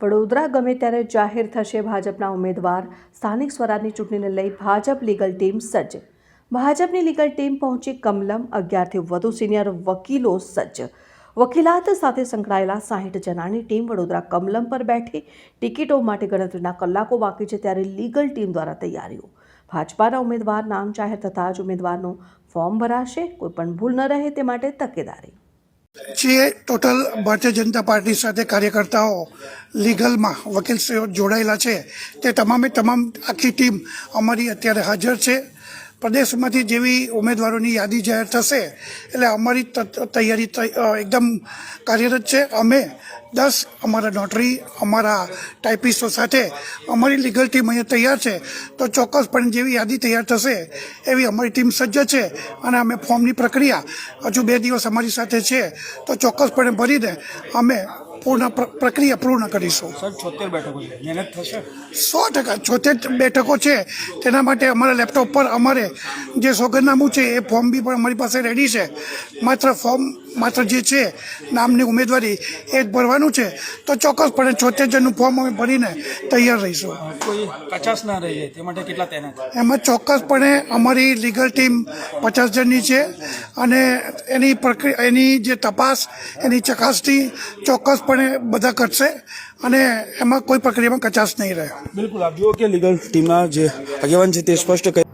વડોદરા ગમે ત્યારે જાહેર થશે ભાજપના ઉમેદવાર. સ્થાનિક સ્વરાજની ચૂંટણીને લઈ ભાજપ લીગલ ટીમ સજ્જ. ભાજપની લીગલ ટીમ પહોંચી કમલમ. 11થી વધુ સિનિયર વકીલો સજ્જ. વકીલાત સાથે સંકળાયેલા 60 જણાની ટીમ વડોદરા કમલમ પર બેઠી. ટિકિટો માટે ગણતરીના કલાકો બાકી છે ત્યારે લીગલ ટીમ દ્વારા તૈયારીઓ. ભાજપાના ઉમેદવાર નામ જાહેર થતાં જ ઉમેદવારનું ફોર્મ ભરાશે. કોઈપણ ભૂલ ન રહે તે માટે તકેદારી. જે ટોટલ ભારતીય જનતા પાર્ટી સાથે કાર્યકર્તાઓ લીગલમાં વકીલશ્રીઓ જોડાયેલા છે તે તમામે તમામ આખી ટીમ અમારી અત્યારે હાજર છે. પ્રદેશમાંથી જેવી ઉમેદવારોની યાદી જાહેર થશે એટલે અમારી તૈયારી એકદમ કાર્યરત છે. અમે 10 અમારા નોટરી, અમારા ટાઈપિસ્ટો સાથે અમારી લીગલ ટીમ અહીંયા તૈયાર છે. તો ચોક્કસપણે જેવી યાદી તૈયાર થશે એવી અમારી ટીમ સજ્જ છે અને અમે ફોર્મની પ્રક્રિયા હજુ 2 દિવસ અમારી સાથે છે તો ચોક્કસપણે ભરીને અમે પ્રક્રિયા પૂર્ણ કરીશું. સર 76 બેઠકો છે, મહેનત થશે 100%. 76 બેઠકો છે તેના માટે અમારા લેપટોપ પર અમારે જે સોગંદનામું છે એ ફોર્મ બી પણ અમારી પાસે રેડી છે. માત્ર જે છે નામની ઉમેદવારી એ જ ભરવાનું છે. તો ચોક્કસપણે 76 જણનું ફોર્મ અમે ભરીને તૈયાર રહીશું. કોઈ કચાશ ના રહી જાય તે માટે કેટલા તૈનાત? એમાં ચોક્કસપણે અમારી લીગલ ટીમ 50 જણની છે અને એની જે તપાસ, એની ચકાસણી ચોક્કસપણે બધા કરશે અને એમાં કોઈ પ્રક્રિયામાં કચાશ નહીં રહે. બિલકુલ, આપ જુઓ કે લીગલ ટીમના જે આગેવાન છે તે સ્પષ્ટ